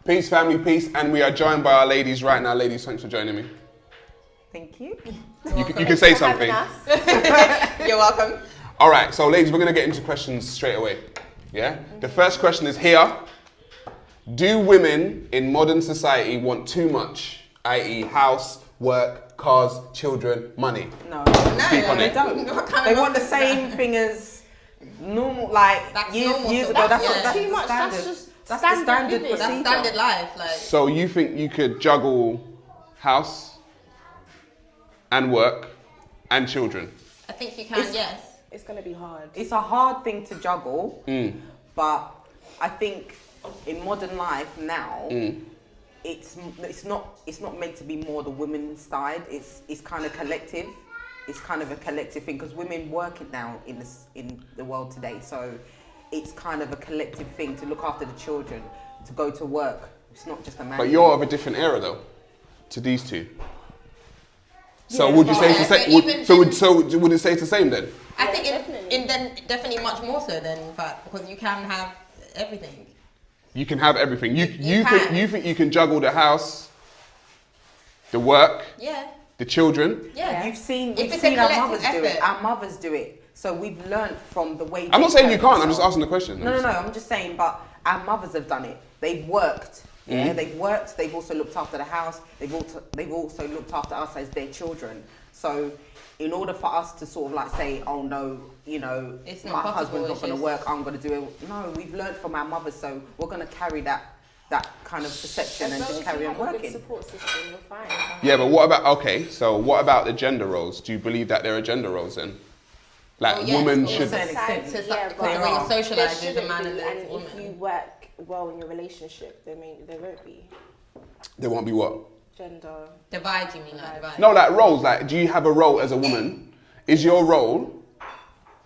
Peace, family, peace. And we are joined by our ladies right now. Ladies, thanks for joining me. Thank you. You can say something. You're welcome. All right, so ladies, we're going to get into questions straight away. Yeah? The first question is here. Do women in modern society want too much, i.e. house, work, cars, children, money? No, Speak on they it. don't. They want the same thing as normal, like years ago. That's too much. standard. That's just That's the standard living. procedure. That's standard life. Like. So you think you could juggle house and work and children? I think you can, yes. It's going to be hard. It's a hard thing to juggle, but I think in modern life now, it's not meant to be more the women's side. It's kind of collective. It's kind of a collective thing because women work it now in the world today. So it's kind of a collective thing to look after the children, to go to work. It's not just a man. But you're of a different era though, to these two. So would you say it's the same? So would it say it's the same then? I think definitely much more so than in fact because you can have everything. You can have everything. You think you can juggle the house, the work, the children? Yeah. We've seen our mothers do it. Our mothers do it. So we've learned from the way. I'm not saying you can't. I'm just asking the question. No. I'm just saying. But our mothers have done it. They've worked. Yeah, they've worked. They've also looked after the house. They've also looked after us as their children. So, in order for us to sort of like say, oh no, my husband's not going to work, I'm going to do it. No, we've learned from our mothers, so we're going to carry that kind of perception and just carry on working. Good support system, you're fine. Yeah, but what about the gender roles? Do you believe that there are gender roles then? Like women should. To a certain extent, yeah, but when you're socialised as a man and a woman. if you work well in your relationship, there won't be. There won't be what? Gender. Divide, you mean like divide? No, like roles. Like, do you have a role as a woman? Is your role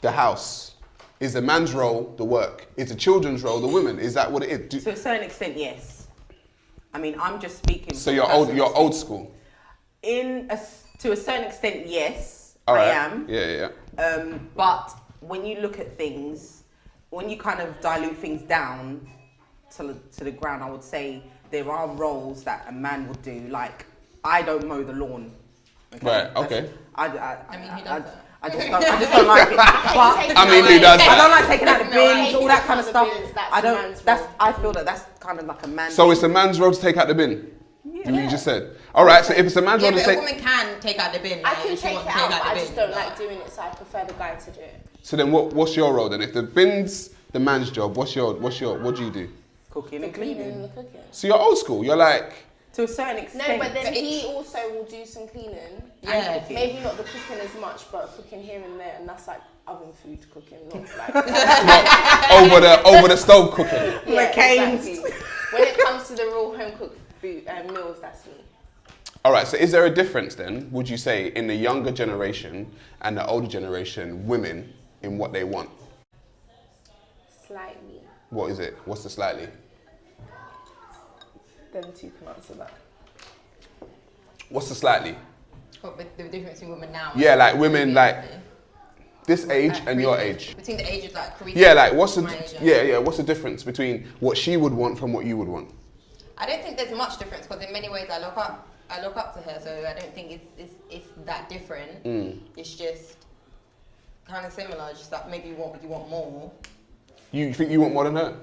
the house? Is the man's role the work? Is the children's role the women? Is that what it is? To a certain extent, yes. I mean, I'm just speaking. So you're old school. To a certain extent, yes. All right. I am. Yeah. But when you look at things, when you kind of dilute things down to the ground, I would say there are roles that a man would do. Like, I don't mow the lawn. Okay? Right. Okay. I mean, who does that? I just don't like it. But I mean, who does that? I don't like taking out the bins, all that kind of stuff. That's I feel that's kind of like a man. So it's a man's role to take out the bin. Yeah. You just said. All right. So if it's a man's role to take, a woman can take out the bin. I can take it out, but I just don't like doing it, so I prefer the guy to do it. So then, what's your role then? If the bin's the man's job, what do you do? Cooking and cleaning. And the cooking. So you're old school. You're like. To a certain extent. No, but then he also will do some cleaning. Yeah. And maybe not the cooking as much, but cooking here and there, and that's like oven food cooking, not like over the stove cooking. Yeah, exactly. When it comes to the real home cooked food meals, that's me. All right. So is there a difference then? Would you say in the younger generation and the older generation, women in what they want? Slightly. What is it? What's the slightly? Them two can answer that. What's the slightly? What with the difference between women now? Yeah, like women like this age and your age. Between the ages like Karita. Yeah, like what's the difference between what she would want from what you would want? I don't think there's much difference because in many ways I look up to her, so I don't think it's that different. It's just kind of similar, just that maybe you want more. You think you want more than her?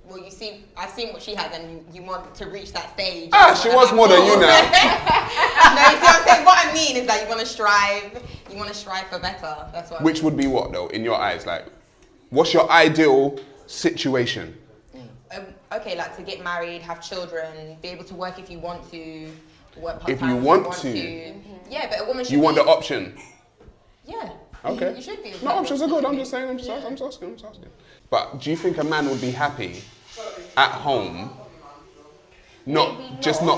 Well, I've seen what she has, and you want to reach that stage. She wants more than you now. No, you see what I'm saying? What I mean is that you want to strive for better. That's what. Which would be what though, in your eyes? Like, what's your ideal situation? Okay, like to get married, have children, be able to work if you want to, work part-time if you want to. Yeah, but a woman should. You want the option. Yeah. Okay. You should be. No, options are good. I'm just saying. I'm just asking. But do you think a man would be happy at home, not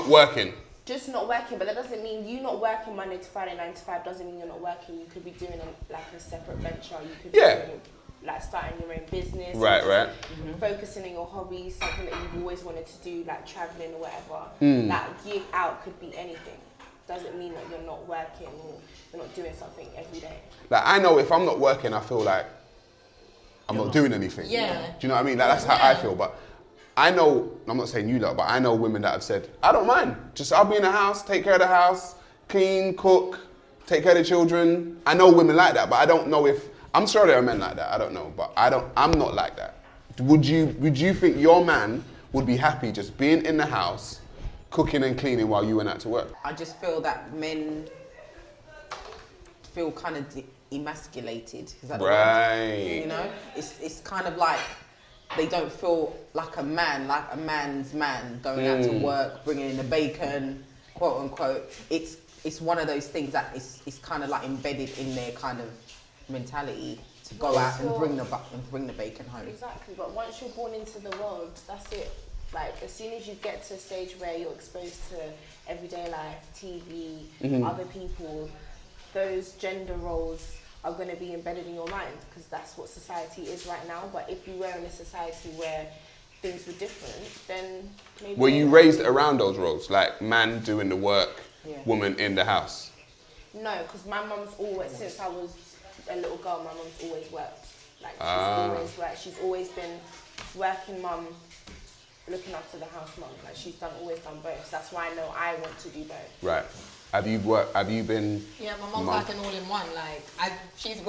working? Just not working, but that doesn't mean you not working Monday to Friday, 9 to 5 doesn't mean you're not working. You could be doing a separate venture. You could be doing, like starting your own business. Right. Focusing on your hobbies, something that you've always wanted to do, like traveling or whatever. That gig out could be anything. Doesn't mean that you're not working or you're not doing something every day. Like I know if I'm not working, I feel like I'm not doing anything. Yeah. Do you know what I mean? Like that's how I feel. But I know, I'm not saying you lot, but I know women that have said, I don't mind. Just I'll be in the house, take care of the house, clean, cook, take care of the children. I know women like that, but I don't know if, I'm sure there are men like that, I don't know, but I'm not like that. Would you think your man would be happy just being in the house, cooking and cleaning while you went out to work? I just feel that men feel kind of emasculated. Is that the word? Right. You know, it's kind of like they don't feel like a man's man going out to work, bringing in the bacon, quote unquote. It's one of those things that it's kind of like embedded in their kind of mentality to go out and bring the bacon home. Exactly, but once you're born into the world, that's it. Like, as soon as you get to a stage where you're exposed to everyday life, TV, other people, those gender roles are going to be embedded in your mind, because that's what society is right now. But if you were in a society where things were different, then maybe... Were you raised around those roles? Like, man doing the work, woman in the house? No, because my mum's always, since I was a little girl, my mum's always worked. Like, she's always worked. She's always been working mum, looking after the house mum. Like, she's always done both. So that's why I know I want to do both. Right. Have you been... Yeah, my mom's like an all-in-one. Like, she's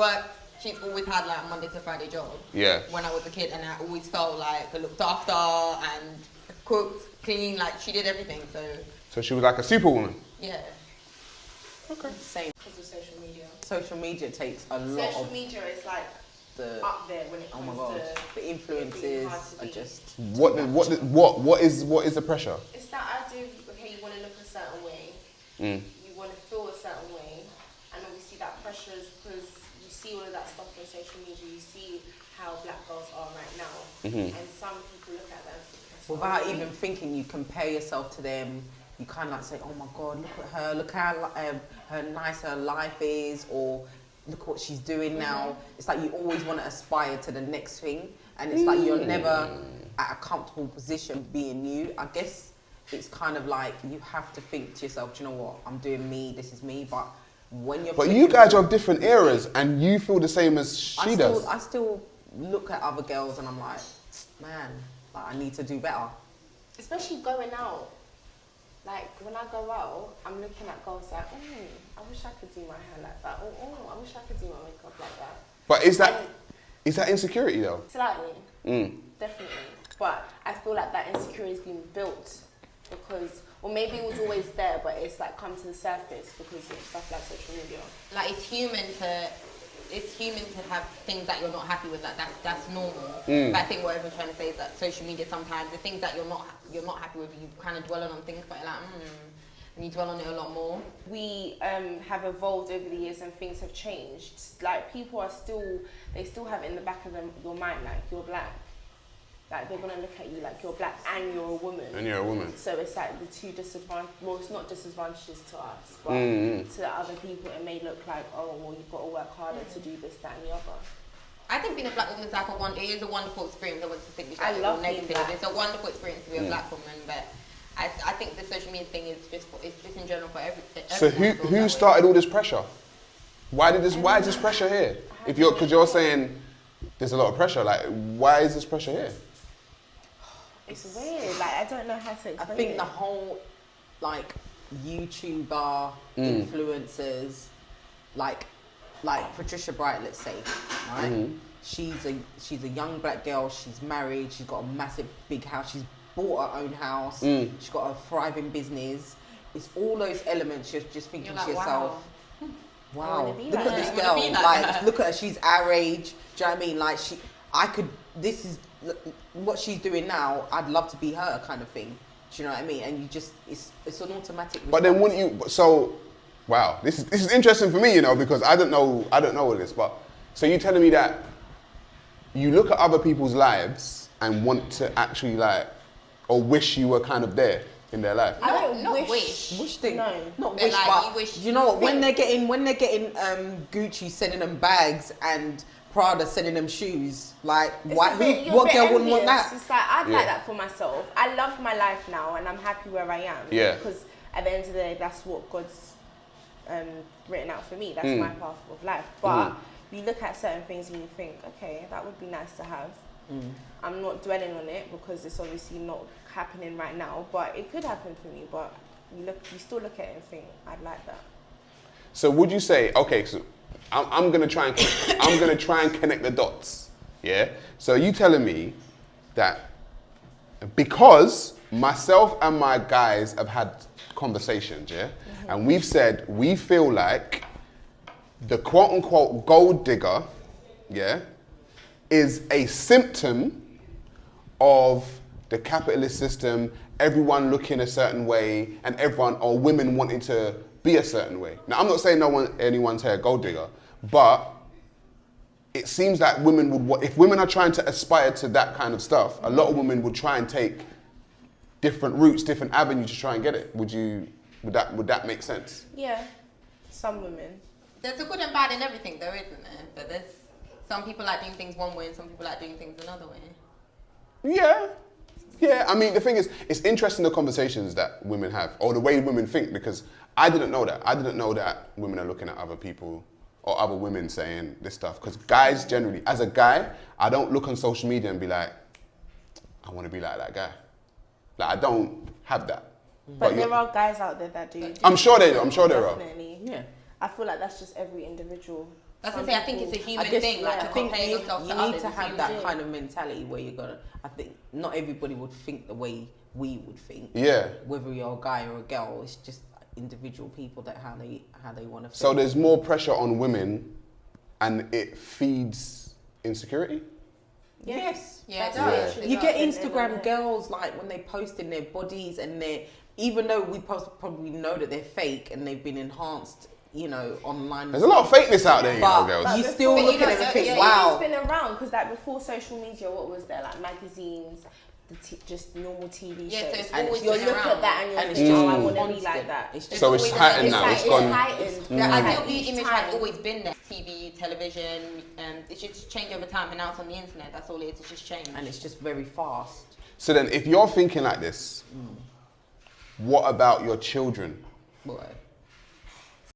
always had like a Monday to Friday job. Yeah. When I was a kid, and I always felt like I looked after and cooked, cleaned, like she did everything. So she was like a superwoman. Yeah. Okay. Same. Because of social media. Social media takes a lot Social of media is like the... up there when it Oh comes my God. to... The influences are just... What is the pressure? It's that idea of, okay, you want to look a certain way, you want to feel a certain way, and obviously that pressure is because you see all of that stuff on social media, you see how black girls are right now, and some people look at that and think that's not Without right. even thinking, you compare yourself to them. You kind of like say, oh my God, look at her, look how her nice her life is, or look what she's doing now. It's like you always want to aspire to the next thing, and it's like you're never at a comfortable position being you. I guess it's kind of like you have to think to yourself, do you know what, I'm doing me, this is me, but when you're... But you guys are of different eras, and you feel the same as she does. I still look at other girls and I'm like, man, like, I need to do better. Especially going out. Like, when I go out, I'm looking at girls like, I wish I could do my hair like that. Oh, I wish I could do my makeup like that. But is that insecurity though? Slightly. Definitely. But I feel like that insecurity has been built because, or maybe it was always there, but it's like come to the surface because of stuff like social media. Like, it's human to have things that you're not happy with. Like, that's normal. But I think what everyone's trying to say is that social media sometimes the things that you're not happy with, you kind of dwell on things, but you're like, and you dwell on it a lot more. We have evolved over the years and things have changed. Like, people are they still have it in the back of your mind, like, you're black. Like, they're gonna look at you like you're black and you're a woman. So it's like the two disadvantages. Well, it's not disadvantages to us, but to other people, it may look like, oh, well, you've got to work harder to do this, that, and the other. I think being a black woman is like it is a wonderful experience. I want to think I love being negative. black. It's a wonderful experience to be a black woman, but I think the social media thing is just in general for everything. So who started all this pressure? Why is this pressure here? Because you're saying there's a lot of pressure. Like, why is this pressure here? It's weird. Like, I don't know how to explain it. I think the whole, like, YouTuber influencers, like Patricia Bright, let's say, right? She's a young black girl. She's married. She's got a massive big house. She's bought her own house. She's got a thriving business. It's all those elements. You're just thinking You're like, to yourself, wow, be look like at this that. I girl. wanna be like Like, that. look at her. She's our age. Do you know what I mean? Like, this is what she's doing now. I'd love to be her, kind of thing. Do you know what I mean? And you just, it's an automatic response. But then wouldn't you? So, wow, this is interesting for me, you know, because I don't know all this. But so you're telling me that you look at other people's lives and want to actually like, or wish you were kind of there in their life. I don't Not Wish thing. No. Not But wish, like, but you wish- you know what? When they're getting Gucci sending them bags and Prada sending them shoes, like what girl wouldn't want that? It's like, I'd Yeah. like that for myself. I love my life now and I'm happy where I am. Yeah. Because at the end of the day, that's what God's written out for me. That's my path of life. But you look at certain things and you think, okay, that would be nice to have. I'm not dwelling on it because it's obviously not happening right now, but it could happen for me. But you still look at it and think, I'd like that. So would you say, okay, so I'm gonna try and connect the dots, yeah? So you telling me that because myself and my guys have had conversations, yeah? And we've said we feel like the quote unquote gold digger, yeah, is a symptom of the capitalist system, everyone looking a certain way, and everyone or women wanting to be a certain way. Now, I'm not saying anyone's here a gold digger, but it seems like women would, if women are trying to aspire to that kind of stuff, a lot of women would try and take different routes, different avenues to try and get it. Would that make sense? Yeah, some women. There's a good and bad in everything, though, isn't there? But there's some people like doing things one way, and some people like doing things another way. Yeah. I mean, the thing is, it's interesting the conversations that women have, or the way women think, because I didn't know that. I didn't know that women are looking at other people or other women saying this stuff. Because guys generally, as a guy, I don't look on social media and be like, I want to be like that guy. Like, I don't have that. But there are guys out there that do. I'm sure there are. Definitely. Yeah. I feel like that's just every individual. I was gonna say, I think it's a human thing, like to compare yourself to you others. need to have You that do. kind of mentality where you're gonna. I think not everybody would think the way we would think. Yeah. Whether you're a guy or a girl, it's just individual people that how they want to. So there's more pressure on women, and it feeds insecurity. Yes. Yeah, it That's does. it. You get Yeah. Instagram girls like when they post in their bodies and even though we probably know that they're fake and they've been enhanced, online. There's a lot of fakeness out there, but girls. you But still before- look But at you it know, and think, yeah, wow. It's been around because like before social media, what was there? Like magazines, just normal TV Yeah, so shows. it's And always you'll been look around. at that and you're And it's thinking, just I want to be constant. like that. It's just So it's always heightened been now. like- It's It's gone. heightened. The Like, ideal each image time. has always been there. TV, television, and it's just changed over time, and now it's on the internet. That's all it is. It's just changed. And it's just very fast. So then, if you're thinking like this, what about your children? Boy.